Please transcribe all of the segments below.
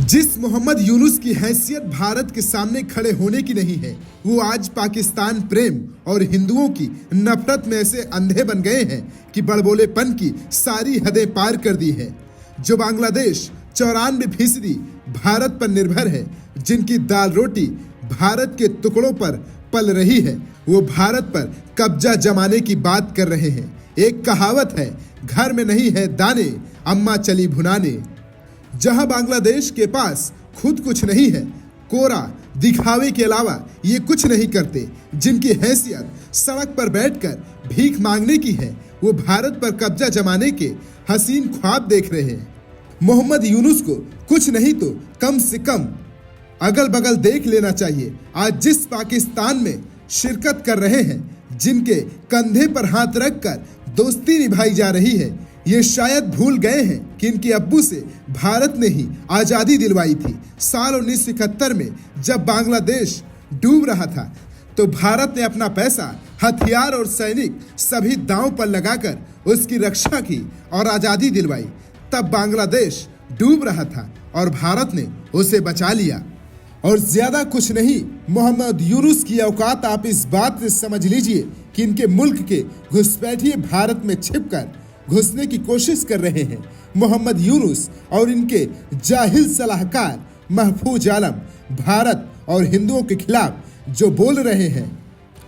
जिस मोहम्मद यूनुस की हैसियत भारत के सामने खड़े होने की नहीं है, वो आज पाकिस्तान प्रेम और हिंदुओं की नफरत में ऐसे अंधे बन गए हैं कि बड़बोलेपन की सारी हदें पार कर दी है। जो बांग्लादेश 94% भारत पर निर्भर है, जिनकी दाल रोटी भारत के टुकड़ों पर पल रही है, वो भारत पर कब्जा जमाने की बात कर रहे हैं। एक कहावत है, घर में नहीं है दाने, अम्मा चली भुनाने। जहां बांग्लादेश के पास खुद कुछ नहीं है, कोरा दिखावे के अलावा ये कुछ नहीं करते, जिनकी हैसियत सड़क पर बैठकर भीख मांगने की है, वो भारत पर कब्जा जमाने के हसीन ख्वाब देख रहे हैं। मोहम्मद यूनुस को कुछ नहीं तो कम से कम अगल बगल देख लेना चाहिए। आज जिस पाकिस्तान में शिरकत कर रहे हैं, जिनके कंधे पर हाथ रखकर दोस्ती निभाई जा रही है, ये शायद भूल गए हैं कि इनके अब्बू से भारत ने ही आज़ादी दिलवाई थी। साल 1971 में जब बांग्लादेश डूब रहा था, तो भारत ने अपना पैसा, हथियार और सैनिक सभी दांव पर लगाकर उसकी रक्षा की और आज़ादी दिलवाई। तब बांग्लादेश डूब रहा था और भारत ने उसे बचा लिया। और ज्यादा कुछ नहीं, मोहम्मद यूनुस की औकात आप इस बात से समझ लीजिए कि इनके मुल्क के घुसपैठिए भारत में छिपकर घुसने की कोशिश कर रहे हैं। मोहम्मद यूनुस और इनके जाहिल सलाहकार महफूज आलम भारत और हिंदुओं के खिलाफ जो बोल रहे हैं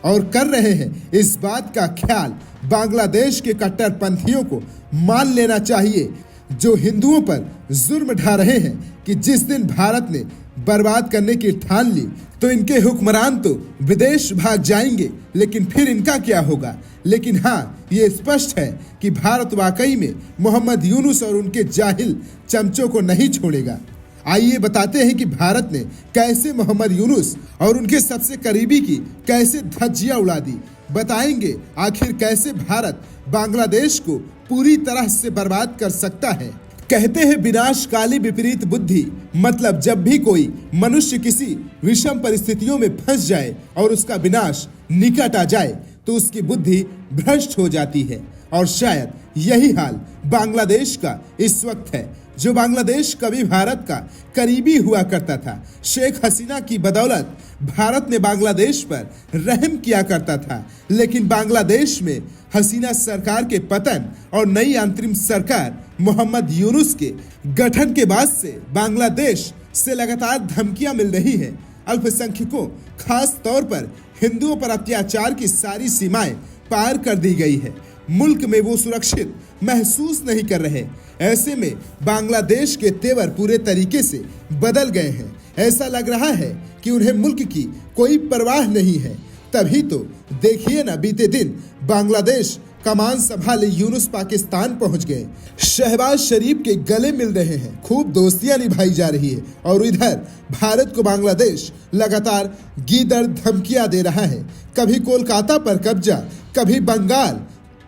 और कर रहे हैं, इस बात का ख्याल बांग्लादेश के कट्टरपंथियों को मान लेना चाहिए, जो हिंदुओं पर जुर्म ढा रहे हैं कि जिस दिन भारत ने बर्बाद करने की ठान ली, तो इनके हुक्मरान तो विदेश भाग जाएंगे, लेकिन फिर इनका क्या होगा। लेकिन हाँ, ये स्पष्ट है कि भारत वाकई में मोहम्मद यूनुस और उनके जाहिल चमचों को नहीं छोड़ेगा। आइए बताते हैं कि भारत ने कैसे मोहम्मद यूनुस और उनके सबसे करीबी की कैसे धज्जियां उड़ा दी। बताएंगे आखिर कैसे भारत बांग्लादेश को पूरी तरह से बर्बाद कर सकता है। कहते हैं विनाशकाली विपरीत बुद्धि, मतलब जब भी कोई मनुष्य किसी विषम परिस्थितियों में फंस जाए और उसका विनाश निकट आ जाए, तो उसकी बुद्धि भ्रष्ट हो जाती है। और शायद यही हाल बांग्लादेश का इस वक्त है। जो बांग्लादेश कभी भारत का करीबी हुआ करता था, शेख हसीना की बदौलत भारत ने बांग्लादेश पर रहम किया करता था, लेकिन बांग्लादेश में हसीना सरकार के पतन और नई अंतरिम सरकार मोहम्मद यूनुस के गठन के बाद से बांग्लादेश से लगातार धमकियां मिल रही हैं। अल्पसंख्यकों, खास तौर पर हिंदुओं पर अत्याचार की सारी सीमाएं पार कर दी गई है। मुल्क में वो सुरक्षित महसूस नहीं कर रहे। ऐसे में बांग्लादेश के तेवर पूरे तरीके से बदल गए हैं। ऐसा लग रहा है कि उन्हें मुल्क की कोई परवाह नहीं है। तभी तो देखिए ना, बीते दिन बांग्लादेश कमान संभाले यूनुस पाकिस्तान पहुंच गए, शहबाज शरीफ के गले मिल रहे हैं, खूब दोस्तियां निभाई जा रही है। और इधर भारत को बांग्लादेश लगातार गीदड़ धमकियां दे रहा है। कभी कोलकाता पर कब्जा, कभी बंगाल,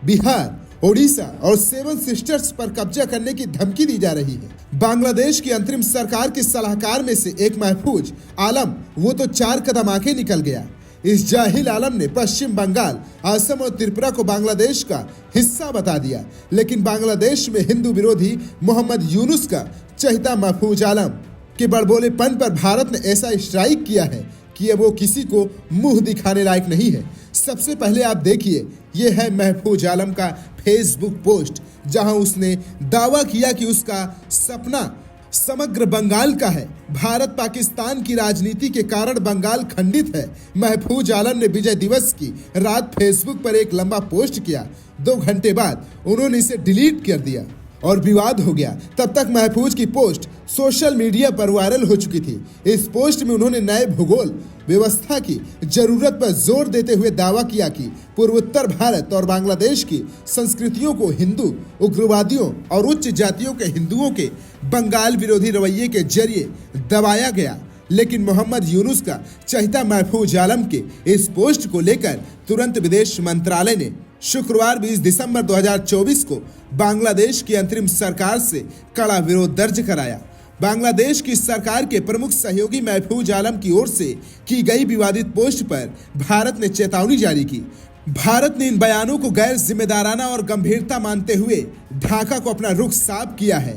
बिहार, ओडिशा और सेवन सिस्टर्स पर कब्जा करने की धमकी दी जा रही है। बांग्लादेश की अंतरिम सरकार के सलाहकार में से एक महफूज आलम, वो तो 4 कदम आगे निकल गया। इस जाहिल आलम ने पश्चिम बंगाल, असम और त्रिपुरा को बांग्लादेश का हिस्सा बता दिया। लेकिन बांग्लादेश में हिंदू विरोधी मोहम्मद यूनुस का चहेता महफूज आलम के बड़बोलेपन पर भारत ने ऐसा स्ट्राइक किया है कि अब वो किसी को मुंह दिखाने लायक नहीं है। सबसे पहले आप देखिए, ये है महफूज आलम का फेसबुक पोस्ट, जहां उसने दावा किया कि उसका सपना समग्र बंगाल का है। भारत पाकिस्तान की राजनीति के कारण बंगाल खंडित है। महफूज आलम ने विजय दिवस की रात फेसबुक पर एक लंबा पोस्ट किया। 2 घंटे बाद उन्होंने इसे डिलीट कर दिया और विवाद हो गया। तब तक महफूज की पोस्ट सोशल मीडिया पर वायरल हो चुकी थी। इस पोस्ट में उन्होंने नए भूगोल व्यवस्था की जरूरत पर जोर देते हुए दावा किया कि पूर्वोत्तर भारत और बांग्लादेश की संस्कृतियों को हिंदू उग्रवादियों और उच्च जातियों के हिंदुओं के बंगाल विरोधी रवैये के जरिए दबाया गया। लेकिन मोहम्मद यूनुस का चहेता महफूज आलम के इस पोस्ट को लेकर तुरंत विदेश मंत्रालय ने शुक्रवार 20 दिसंबर 2024 को बांग्लादेश की अंतरिम सरकार से कड़ा विरोध दर्ज कराया। बांग्लादेश की सरकार के प्रमुख सहयोगी महफूज आलम की ओर से की गई विवादित पोस्ट पर भारत ने चेतावनी जारी की। भारत ने इन बयानों को गैर जिम्मेदाराना और गंभीरता मानते हुए ढाका को अपना रुख साफ किया है।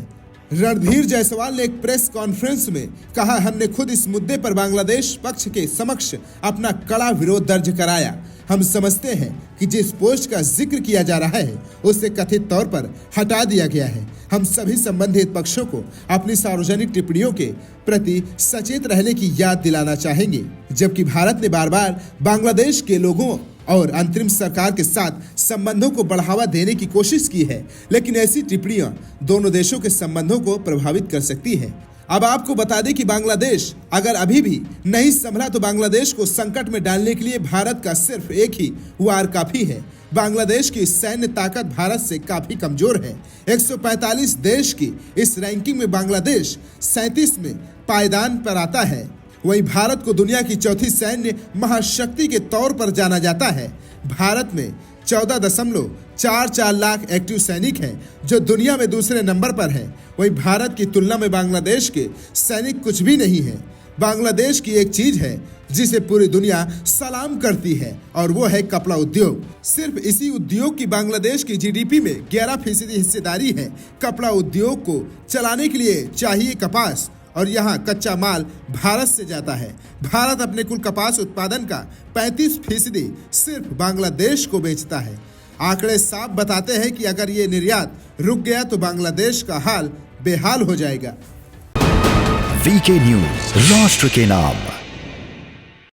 रणधीर जायसवाल ने एक प्रेस कॉन्फ्रेंस में कहा, हमने खुद इस मुद्दे पर बांग्लादेश पक्ष के समक्ष अपना कड़ा विरोध दर्ज कराया। हम समझते हैं कि जिस पोस्ट का जिक्र किया जा रहा है उसे कथित तौर पर हटा दिया गया है। हम सभी संबंधित पक्षों को अपनी सार्वजनिक टिप्पणियों के प्रति सचेत रहने की याद दिलाना चाहेंगे। जबकि भारत ने बार बार बांग्लादेश के लोगों और अंतरिम सरकार के साथ संबंधों को बढ़ावा देने की कोशिश की है, लेकिन ऐसी टिप्पणियां दोनों देशों के संबंधों को प्रभावित कर सकती है। अब आपको बता दें कि बांग्लादेश अगर अभी भी नहीं संभला तो बांग्लादेश को संकट में डालने के लिए भारत का सिर्फ एक ही वार काफी है। बांग्लादेश की सैन्य ताकत भारत से काफी कमजोर है। 145 देश की इस रैंकिंग में बांग्लादेश 37 में पायदान पर आता है। वहीं भारत को दुनिया की चौथी सैन्य महाशक्ति के तौर पर जाना जाता है। भारत में 14.44 लाख एक्टिव सैनिक हैं, जो दुनिया में दूसरे नंबर पर है। वहीं भारत की तुलना में बांग्लादेश के सैनिक कुछ भी नहीं है। बांग्लादेश की एक चीज है जिसे पूरी दुनिया सलाम करती है, और वो है कपड़ा उद्योग। सिर्फ इसी उद्योग की बांग्लादेश की जीडीपी में 11% हिस्सेदारी है। कपड़ा उद्योग को चलाने के लिए चाहिए कपास, और यहाँ कच्चा माल भारत से जाता है। भारत अपने कुल कपास उत्पादन का 35% सिर्फ बांग्लादेश को बेचता है। आंकड़े साफ बताते हैं कि अगर ये निर्यात रुक गया तो बांग्लादेश का हाल बेहाल हो जाएगा। वीके न्यूज, राष्ट्र के नाम।